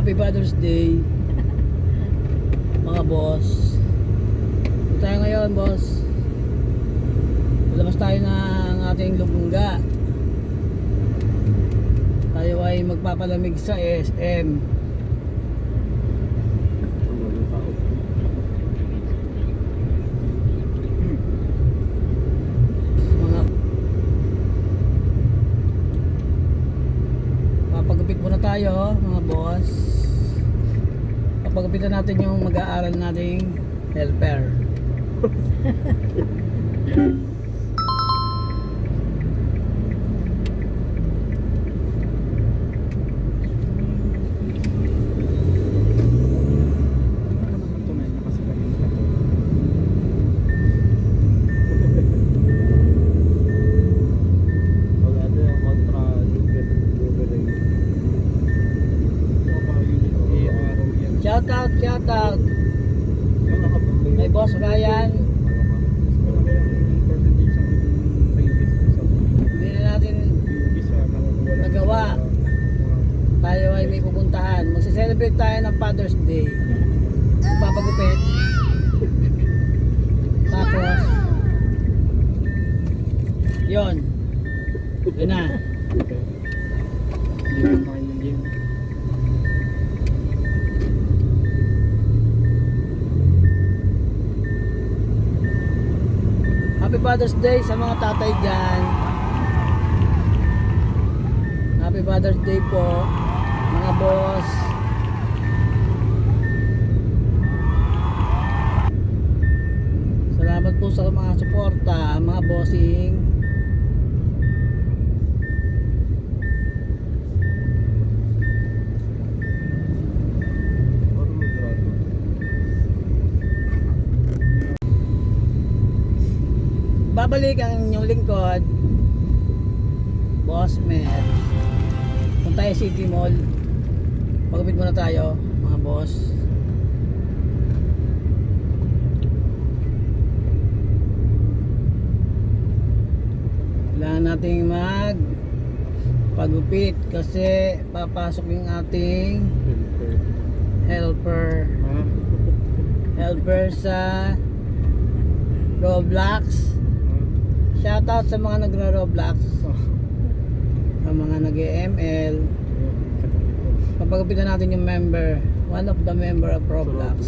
Happy Father's Day mga boss. Ito tayo ngayon boss. Lalabas tayo ng ating lubungga. Tayo ay magpapalamig sa SM. Papagupit muna tayo mga boss. Papagupitan natin yung mag-aaral nating helper. Shout out kay Boss Ryan. Hindi na natin nagawa. Tayo ay may pupuntahan. Magse-celebrate tayo ng Father's Day. Papagupit. Tapos yun na. Happy Father's Day sa mga tatay dyan. Happy Father's Day po mga boss. Salamat po sa mga suporta mga bossing. Babalik ang inyong lingkod Boss Mer. Punta tayo City Mall. Pagupit muna tayo mga boss. Kailangan nating pagupit kasi papasok yung ating helper sa Roblox. Shoutout sa mga nagro-Roblox, sa mga nag-ML. Papagupitan natin yung member, one of the member of Roblox.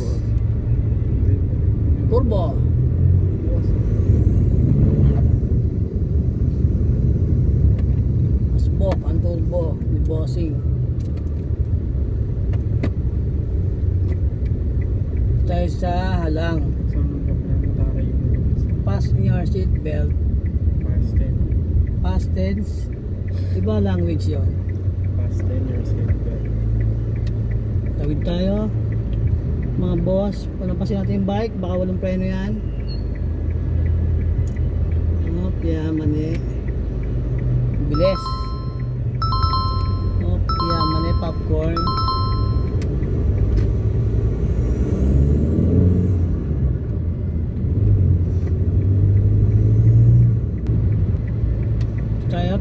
Turbo. Asbok ang turbo ni bossing. Tayo sa halang. Fasten your seatbelt. Past tense. Iba language yon. Fasten your seatbelt. Tawid tayo mga boss. Panapasin natin yung bike. Baka walang preno yan. Yaman eh. Bilis. Yaman eh. Popcorn.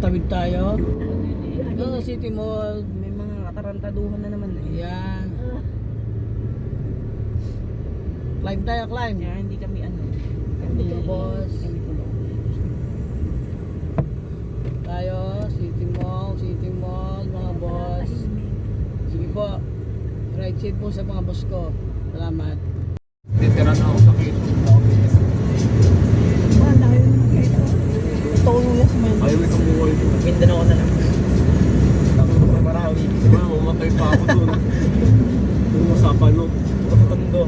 Tawid tayo. Ito sa City Mall. May mga katarantaduhan na naman eh. Ayan. Climb tayo, climb. Kaya hindi kami Mga boss. Kami tulong. Tayo, City Mall, mga boss. Sige po. Right seat po sa mga boss ko. Salamat. Titira na ako sa case. Ito yung last man. Ayaw itong buhay ko. Mindanao na lang. Tapos na marami. Mamatay pa ako doon. Yung usapan no. Matando.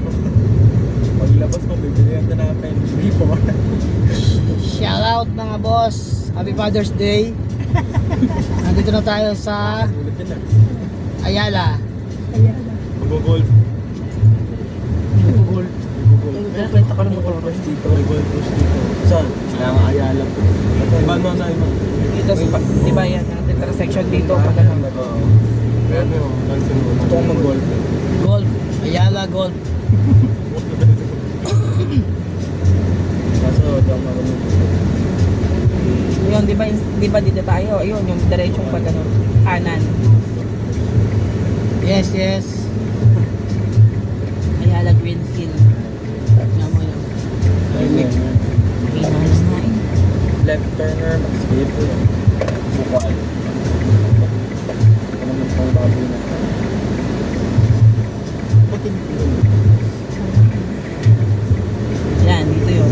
Paglabas ko, bibigyan ka natin. Before. Shout out mga boss. Happy Father's Day. Nandito na tayo sa Ulit yun lang. Ayala. Mag-golf. Google. Kwenta ka ng motor dito. Mag-golf dito. Saan? Kaya nga Ayala po. Iba na na iba. Dito sa, di ba yan? Ang intersection dito. Pag ano. Oo. Kaya mo yung nansin mo. Gusto kong mag-golf. Golf. Ayala Golf. Kaso, ito ang marunong. Yun, di ba dito tayo? Ayun, yung diretsong pag ano, kanan. Yes, yes. Ayala Greenfield. Yan mo yun. Perfect. Okay, nice na eh. Left turner, mag-skip po yan. Bukal. Ito naman pang baboy na. Pati Yan, dito yun.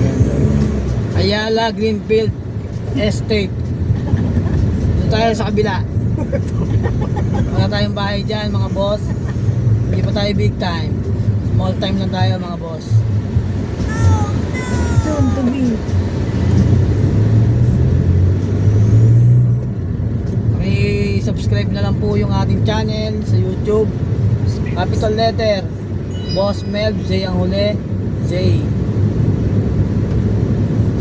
Ayala Greenfield Estate. Doon tayo sa kabila. Wala tayong bahay dyan mga boss. Hindi pa tayo big time. Small time lang tayo mga boss. Soon to be. Subscribe na lang po yung ating channel sa YouTube. Capital letter Boss Melv J ang huli, J.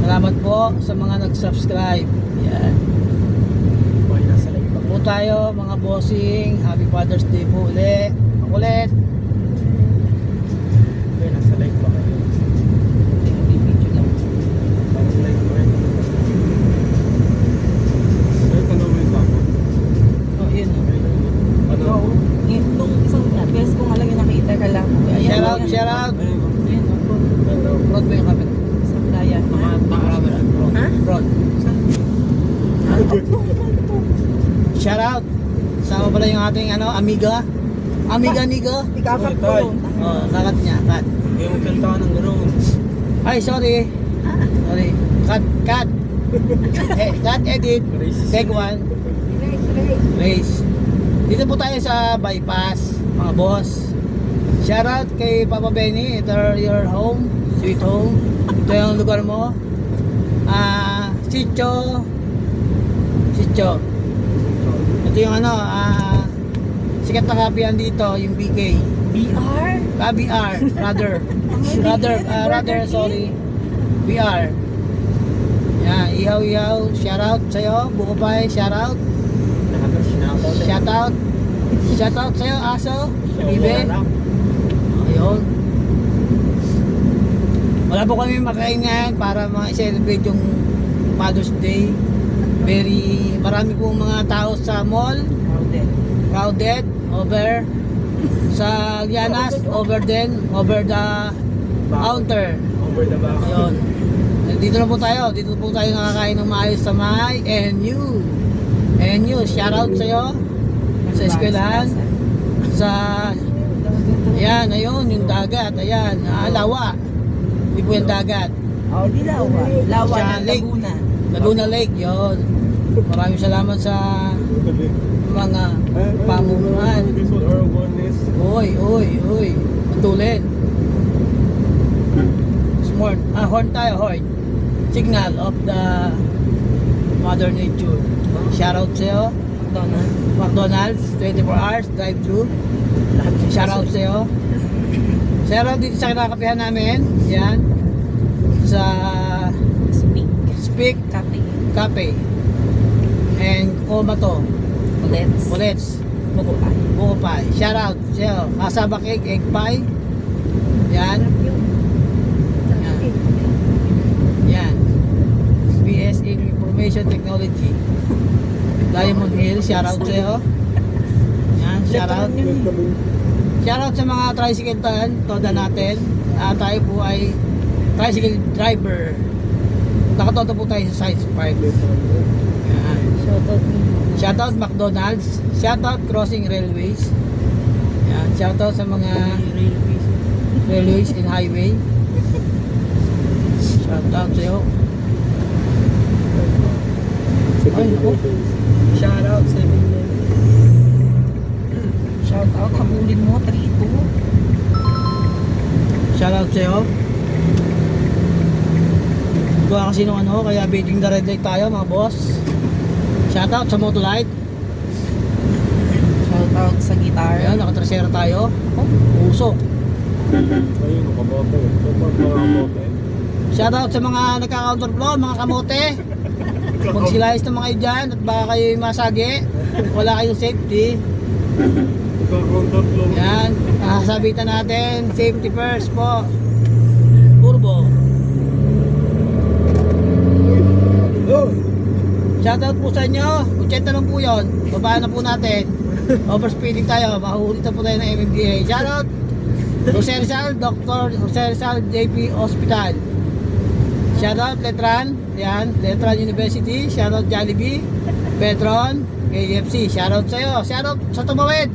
Salamat po sa mga nag-subscribe. Yan. Okay, nasa live pa. Po tayo mga bossing. Happy Father's Day po ulit. Ulit. Okay, nasa live pa kayo. Video lang. Parang live pa rin. Ay, tanong mo yung bako. Oh, yun oh. Ano? Oo. Nung isang beses ko nga lang yung nakita ka lang. Ayan, Shout out, ayan. shout out. Ayun. Ayan, oh. Ano? Front ba yung camera? Sa playa. Front. Ha? Front. Shout out. Sama pala yung ating amiga. Amiga niga. Ikakat ko. Tay. Oh, kakat niya, kat. Yung kanta ka ng gano'n. Ay, sorry. Sorry. Cut. Cut edit. Racist. Take one. Race. Dito po tayo sa bypass, mga boss. Shout out kay Papa Benny. Ito your home, sweet home. Ito yung lugar mo. Chicho. Ito yung sikat na kapihan dito, yung BK. BR? BR, rather, sorry. BR. Yan, ihaw. Shout out sa'yo, Bukopay, shout out. Shout out sa'yo, Aso, Bibe. Ayun. Wala po kami makain ngayon para ma-celebrate yung Father's Day. Marami pong mga tao sa mall. Crowded, over sa Lianas, over the counter. Over the back. Ayun. Dito na po tayo. Dito po tayo nakakain ng maayos sa may NU. Shout out sa'yo. Sa eskwelahan. Sa ayan, ayun, yung dagat. Ayan, lawa. Hindi po yung dagat. Oh, di Lawa. Lawa Siya, ng lake. Laguna. Laguna Lake, yun. Maraming salamat sa mga pamunuan. This one or one is Uy. Matulin. Smart. Horn tayo, horn. Signal of the Mother Nature. Shout out sa'yo. McDonald's, 24 hours, drive-thru. Shout out sa'yo. Shout out dito sa kinakapihan namin. Yan. Sa Speak Cafe. And Komato. Ulets. Bukopay. Shout out sa'yo. Kasaba cake, egg pie. Yan. Yan. BS in Information Technology. Diamond Hill, shout out sa'yo. Yan, shout out. Shout out sa mga tricycle toda natin. Tayo po ay tricycle driver. Nakatoto po tayo sa Science Park. Yan. Shout out McDonald's. Shout out Crossing Railways. Yan, shout out sa mga railways and highway. Shout out sa'yo. Ay, naku. shout out 7-Eleven. Shout out, habulin mo, 3-2. Shout out sa'yo. Gawa kasi nung kaya beating the red light tayo mga boss. Shout out sa Motolight. Shout out sa guitar. Ayan, nakatrasera tayo. Usok. Ayun, kabote. Support mga kabote. Shout out sa mga nagka-counterflow, mga kamote. Magsilayas ng mga dyan at baka kayo masagi. Wala kayong safety. Nagka-counter flow. Yan, sabitan natin. Safety first po. Turbo. Shout out po sa inyo. 80 lang po yun. Babaan na po natin. Overspeeding tayo, mahuhulit na po tayo ng MMDA. Shoutout Jose Rizal, Dr. Jose Rizal JP Hospital. Shoutout Letran, yan, Letran University. Shoutout Jollibee, Petron, KFC. Shoutout sa'yo. Shoutout sa tumawid.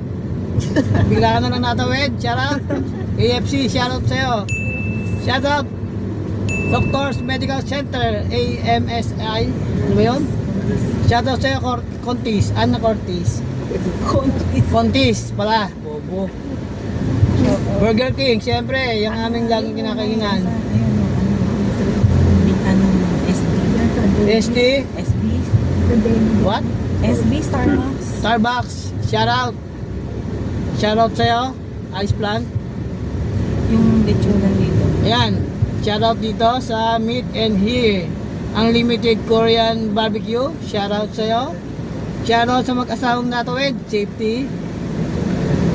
Bigla na lang natawid. Shoutout KFC. Shoutout sa'yo. Shoutout Doctors Medical Center, AMSI. Ano ba yun? Shoutout sa'yo, Contis. Ana Cortis. Contis pala. Bobo. Burger King, siyempre, yung aming laging kinakainan. SD? SB. What? SB Starbucks. Starbucks. Shoutout. Shoutout sa'yo, Ice Plant. Yung lechonan dito. Ayan. Shoutout dito sa Meat and Here. Unlimited Korean Barbecue. Shoutout sa'yo. Shoutout sa mag-asawang natawid. Safety.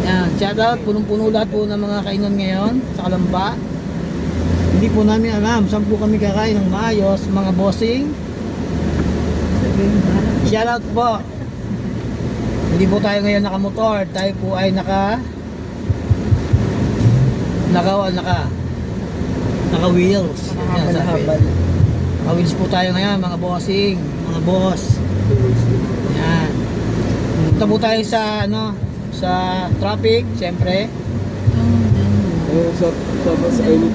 Ayan. Shoutout. Punong-puno lahat po ng mga kainan ngayon sa Kalamba. Hindi po namin alam saan po kami kakain ng maayos, mga bossing. Shoutout po. Hindi po tayo ngayon nakamotor. Tayo po ay naka wheels. Yan, sabi. Naka wheels po tayo ngayon, mga bossing, mga boss. Yan. Punta po tayo sa sa traffic, siyempre.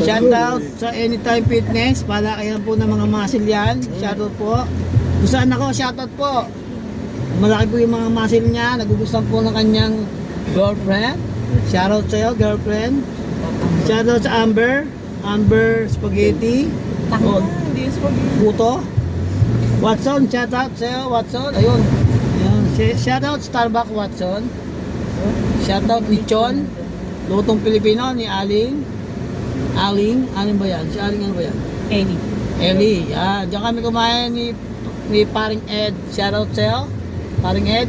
Shoutout sa Anytime Fitness, palakayan po ng mga muscle yan. Shoutout po. Kung saan ako, shoutout po. Malaki po yung mga muscle niya, nagugustuhan po ng kanyang girlfriend. Shoutout sa'yo, girlfriend. Shoutout sa Amber Spaghetti. Tanga, hindi yung spaghetti. Puto. Watson, shoutout sa'yo, Watson. Ayun. Ayun. Shoutout Starbucks, Watson. Shoutout ni Chon. Lutong Pilipino ni Aling. Ano ba yan? Si Aling ano ba yan? Ellie. Yan. Diyan kami kumain ni Paring Ed. Shoutout sa'yo, Paring Ed.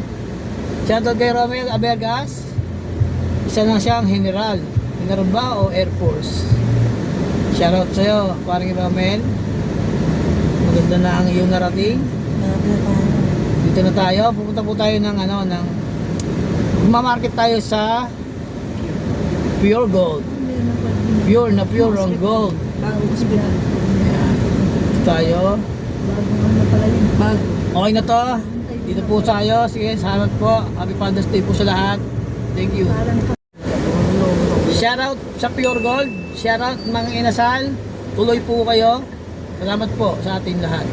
Shoutout kay Romel Abergas. Isa na siyang general. General ba o Air Force? Shoutout sa'yo, Paring Romel. Maganda na ang iyong narating. Dito na tayo. Pupunta po tayo ng mamarket tayo sa Pure Gold. Pure na pure ang gold. Ayan. Dito tayo. Okay na to. Dito po tayo. Sige, salamat po. Happy Father's Day po sa lahat. Thank you. Shoutout sa Pure Gold. Shoutout mga inasal. Tuloy po kayo. Salamat po sa ating lahat.